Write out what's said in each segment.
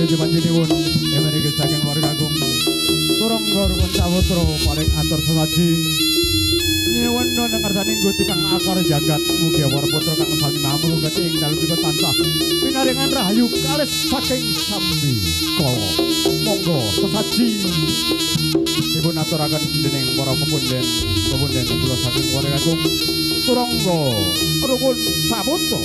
Praja panjenengan emenike saking warga agung Turangga rukun sawutra paring atur sesaji nyuwun ngarsaning Gusti kang akar jagat mugi para putra kang sami mamung gati ing dalem menika tansah pinaringan rahayu kalis saking sami kala monggo sesaji dipun aturaken dening para pepunden kula saking warga agung Turangga rukun sawutra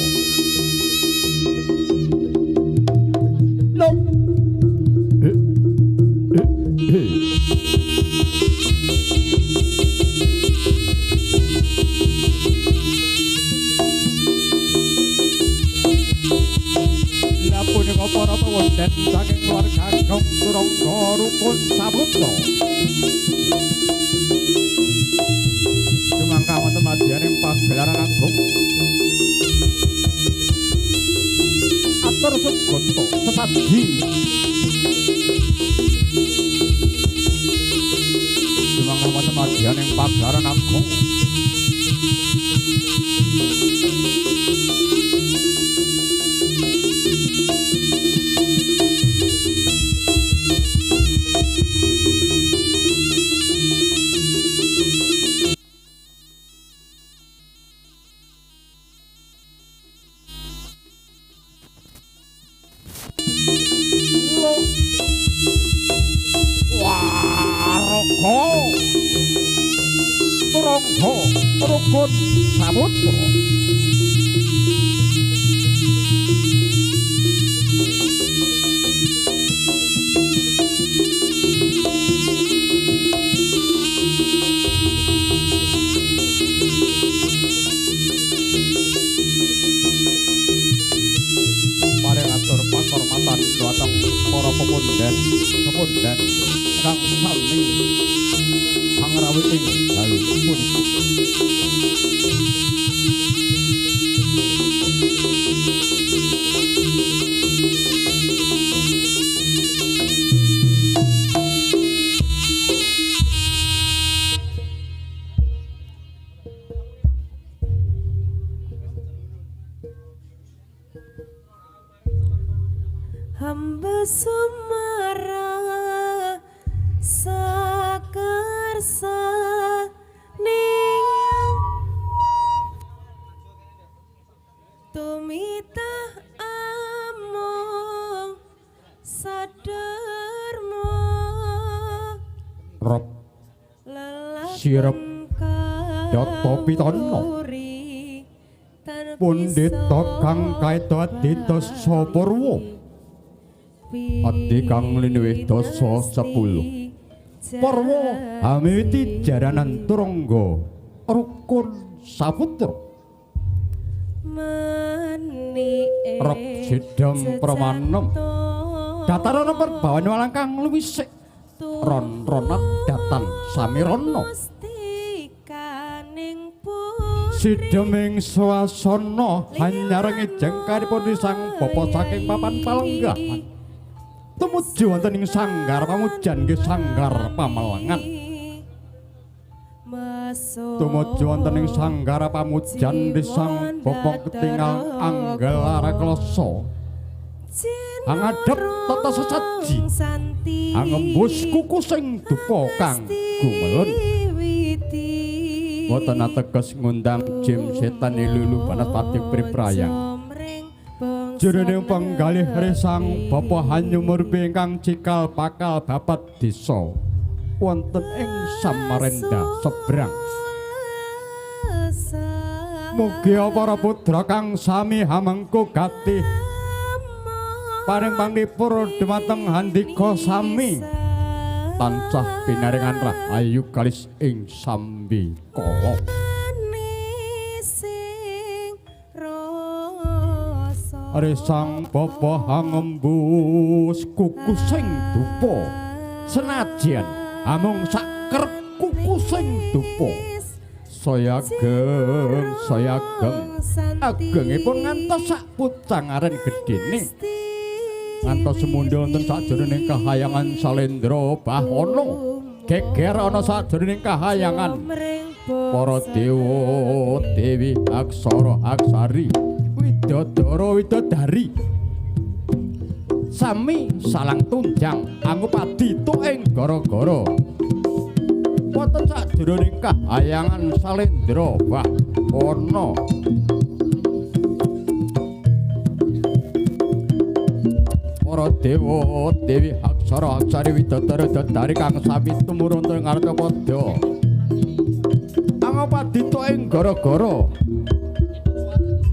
para pewonden saking keluarga Agung Turangga rukun saputra sumangga wonten madyaning pagelaran agung atur sugoto sesaji sumangga wonten madyaning pagelaran agung Turangga rukun saputra paring atur pakormatan dhateng para pepunden kang sami pangrawi ing dalu punika hamba sumara sakarsa ning tumitah among sadarma Rob sirep Data Pitana Pundhita kang kaeda didasa Purwa Adi kang linuwih dasa 10 Purwa hamiti jaranan Turangga rukun saputra Rok sidam pramanem Datarana perbawan walang kang luwisik ron-ronan datan samirana sideming swasana hanyareng jengkaripun sang bapa saking papan palenggahan tumuju wonten ing sanggar pamujan nggih sanggar pamalangan tumuju wonten ing sanggar pamujan sang bapa ketingal anggelara klasa angadhep tata sesaji angembus kuku sing dupa kang gumelun boten ateges ngundang jim setan lulu Banaspati Priprayang jroning penggalih resang Bapa Hanyumurbi ingkang cikal bakal babat desa wonten ing Samarenda sebrang mugi para putra kang sami hamengku gati paring panglipur dumateng handika sami tansah pinaringan rahayu kalis ing sambi kala resang bapa hangembus kuku sing dupa senajan amung sak kerep kuku sing dupa saya ageng agengipun ngantos sak pucangaren gedene ngantos semundha wonten sajroning kahayangan Salendra Bawana geger ana sajroning kahayangan para dewa dewi aksara aksari widodara widodari sami salang tunjang Angopadi tuk ing gara-gara wonten sajroning kahayangan Salendra wah ana para dewa dewi aksara aksari widodara dadari kang sami tumurun ing Arcapada Angopadi tuk ing gara-gara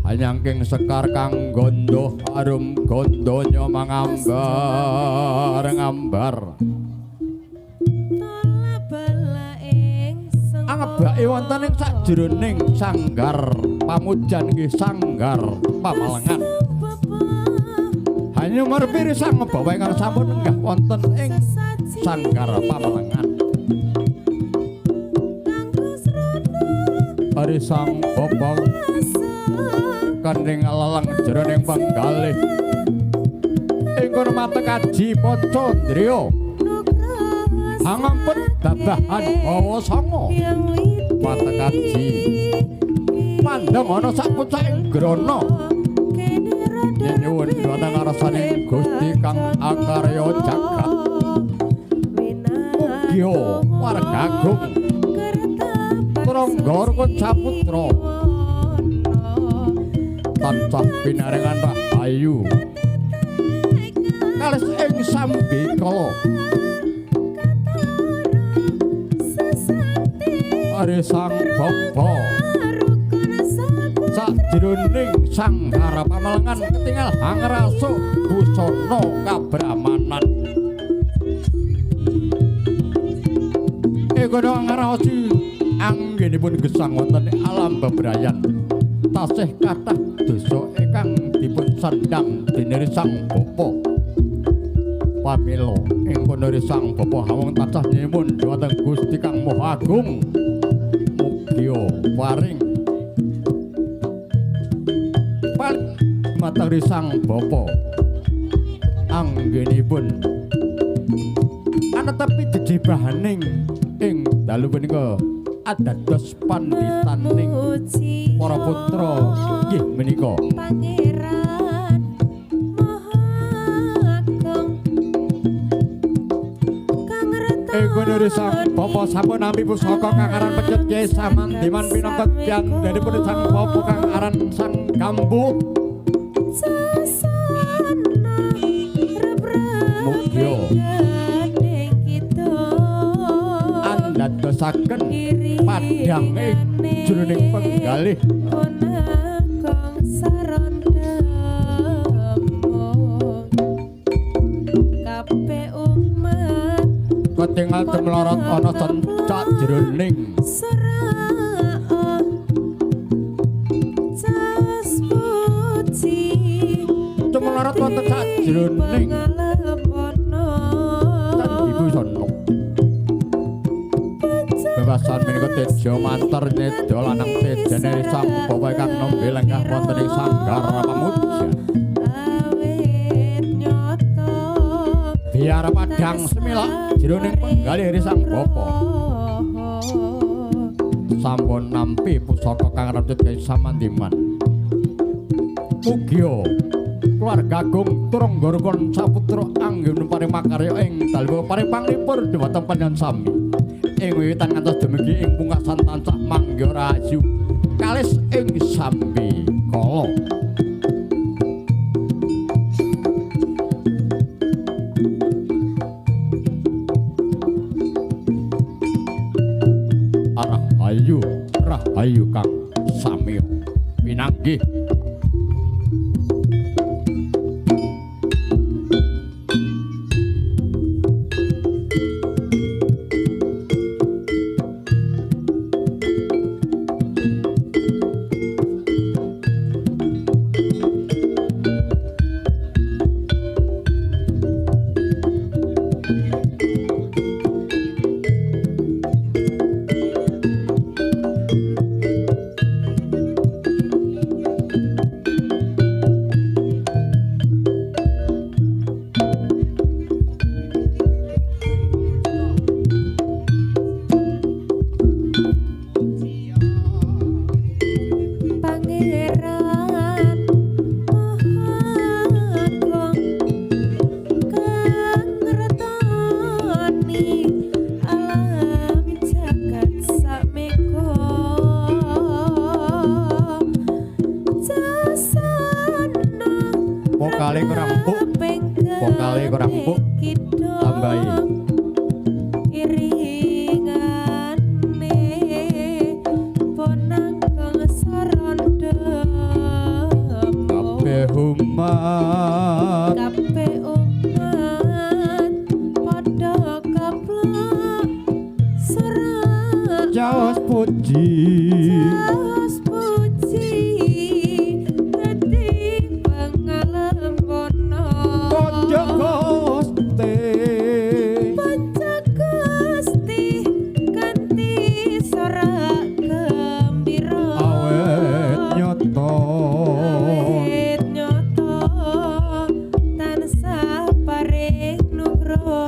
anyangking sekar kang gondo arum gondonya mangambar ngambar angebake wonten ing sajroning sanggar pamujan nggih sanggar pamalengan hanya merpiri sang ngebawa ingkang sampun enggah wonten ing sanggar pamalengan Ari sang bapa kandhing lalang jroning penggalih ing kono matekaji Pacandriya angampun dabahan hawa sanga matekaji pandang ana sapucaing grana nyuwun dhateng ngarsaning Gusti kang akarya jagat mugia warga agung Tranggarwa Saputra tansah pinaringan rahayu kalis ing sambikala Ari sang bapa sajroning sanggar pamalengan ketingal hangrasuk busana kabramanan kono ngraosi anggenipun gesang wonten alam bebrayan tasih kathah dosa ingkang dipun sandhang dening sang bapa pamila ing kono sang bapa hawong tansah nyuwun dhateng Gusti kang Maha Agung mugia paring materi sang bapa anggenipun ana tapi jejebahaning ing dalu punika adados pandhitaning para putra nggih menika Pangeran Maha Agung kang reta sang bapa sampun nampi pusaka kang aran Pecut Kyai Samandiman pinangka tiyandhanipun sang bapa kang aran Sang Kambu mugia andadosaken padhang ing jroning penggalih kabeh umat ketingal temlorot ana sencak jroning temlorot wonten sajroning Ibu Sono bebasan menika teja mantar nyeda lanang tejane sang bapa kang nembe lenggah wonten ing sanggar pamujan biar padhang semilak jroning penggalih sang bapa sampun nampi pusaka kang aran Pecut Kyai Samandiman mugia keluarga agung Tranggarwa Saputra anggen paring makarya ing dalu paring panglipur dhumateng panjenengan sami ing wiwitan ngantos dumugi ing pungkasan tansah mangga rahayu kalis ing sambi kala rahayu kang sami pinanggih vokale kurang empuk. Vokale kurang empuk. Tambahi. Iringane ponang kang sarondo. Kabeh umat Kabeh umat padha kaplok serat jaos puji. Jaos puji dadi pangalem kono. Konjo Gusti Panca Gusti kanthi sorak gembira. awet nyoto Awet nyoto tansah paring nugroho.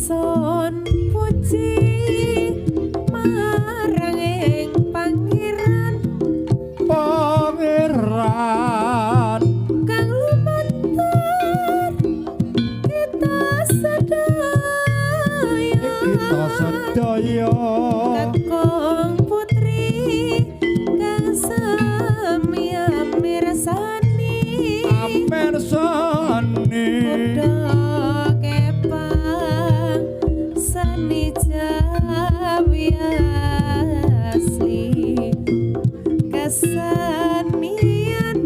Son puji marang ing pangeran pangeran kang lumantar kita sedaya. kita sedaya Kakung putri kang sami mirsani amen sani padha kepang sani jawi asli kesenian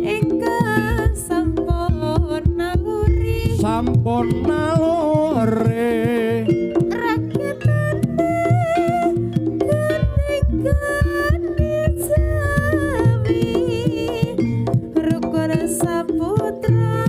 ingkang sampun naluri sampun nalore raketane gani-gani jawi rukun saputra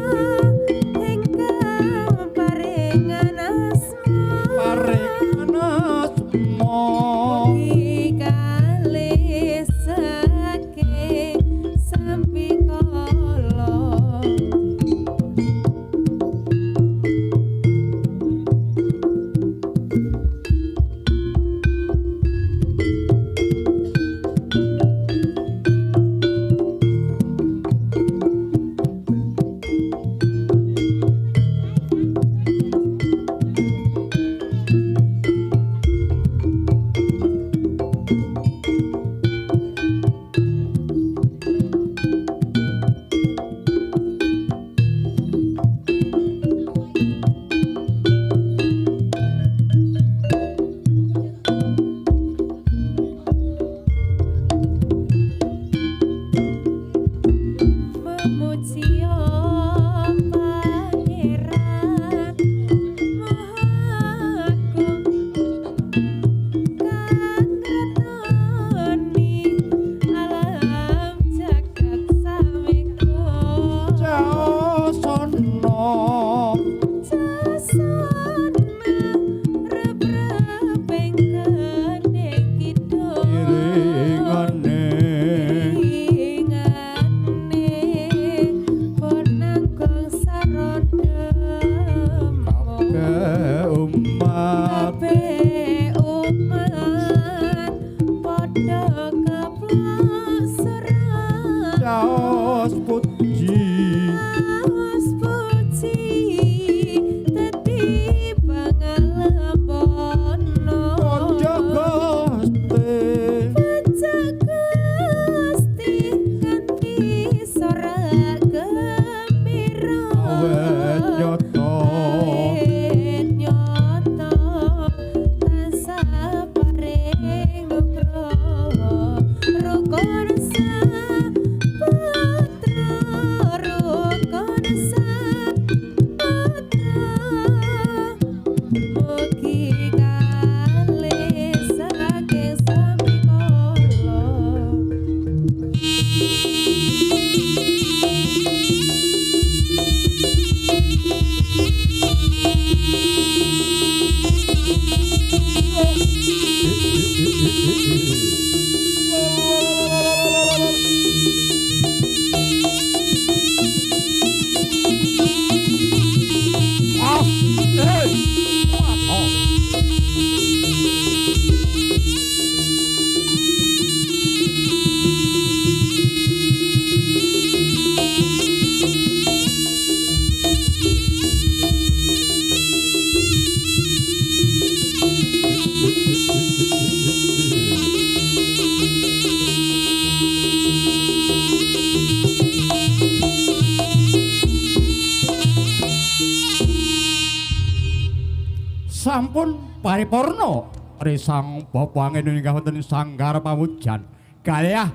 sampun paripurna risang bapa angin ingkang wonten sanggar pamujan kalih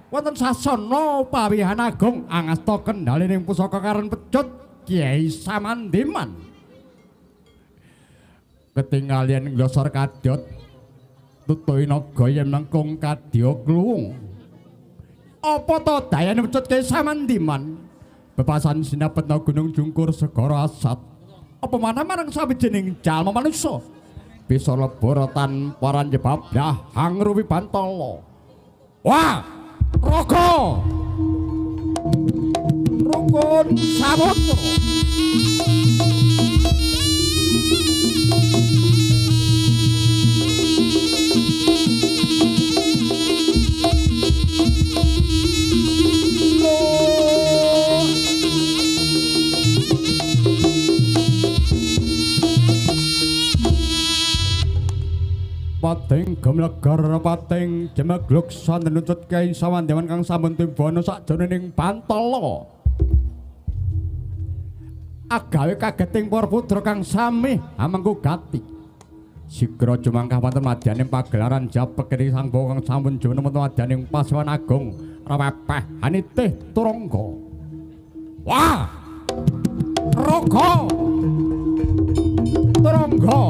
wonten sasana pawihan agung angasta kendhalining pusaka Karen Pecut Kyai Samandiman ketingalien glosor kadot tutuina gaya nangkung kadya kluwung apa to dayane Pecut Kyai Samandiman bebasan sinapetna gunung jungkur segara asat apa manah marang sawijining jalma manungsa bisa lebur tanpa ranjebab hang ruwi bantala wah Raga Rukun Samutra Pating gemlegar pating jemegluk santen nuntut Kyai Samandiman kang sampun timbana sakjroning Bantala agawe kageting para putra kang sami amengku gati sigra jumangkah wonten madyaning pagelaran japek ing sang bawa kang sampun jumeneng wonten madyaning Pasewan Agung Rewepeh Hanitih Turangga wah Raga Turangga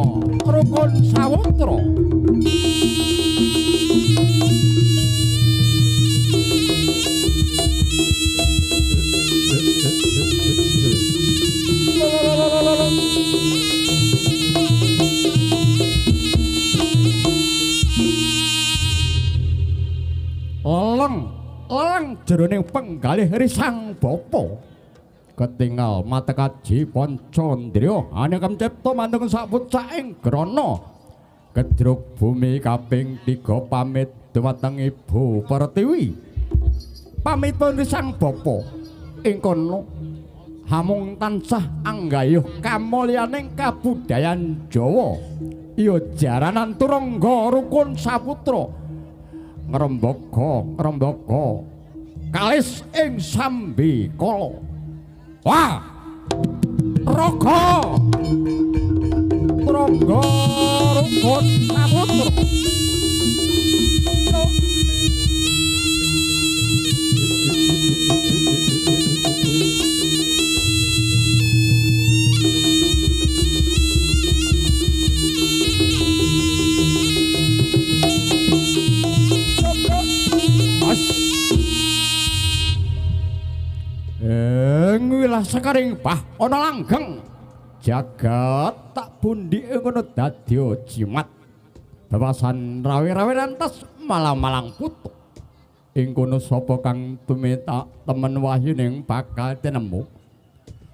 Rukun Samutra Leleng jroning penggalih risang bapa ketingal mata kaji Pancandriya anekam cipta mantung sapucaing grana kedruk bumi kaping 3 pamit dhumateng Ibu Pertiwi pamipun risang bapa ing kono hamung tansah anggayuh kamulyaning kabudayan Jawa iya jaranan Turangga Rukun Saputra ngrembaka kalis ing sambikala wah Raga Turangga Rukun Samutra wilah sekaring pah ana langgeng jagat tak pundi ngono dadya jimat babasan rawi-rawi lantas malang-malang putu ing kono sapa kang tumindak temen wahyuning bakal tinemu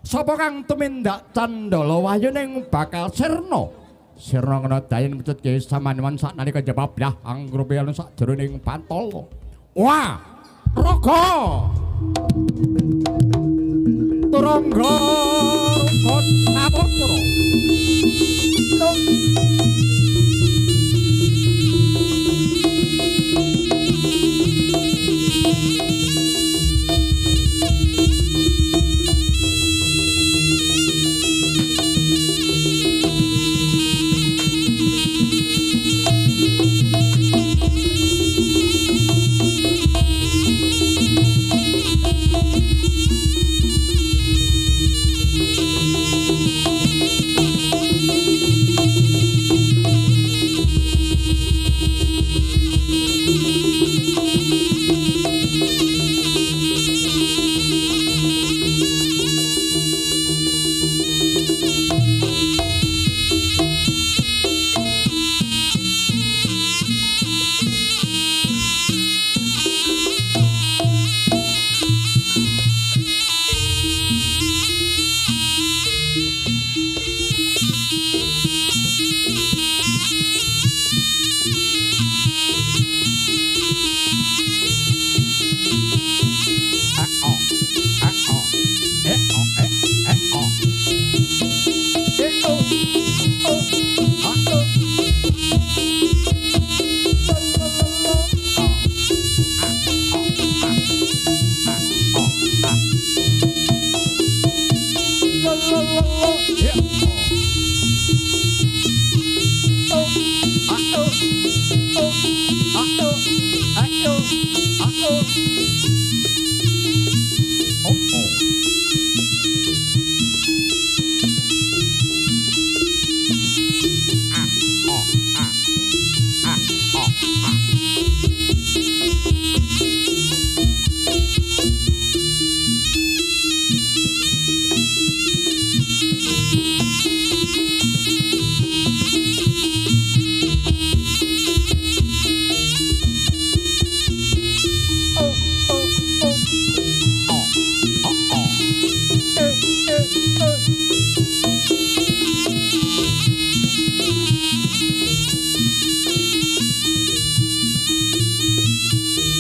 sapa kang tumindak candala wahyuning bakal sirna kena dayen Pecut Kyai Samandiman saknalika jebab anggrupi anu sakjroning Bantala wah Raga Turangga Rukun Samutra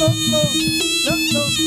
lo lo lo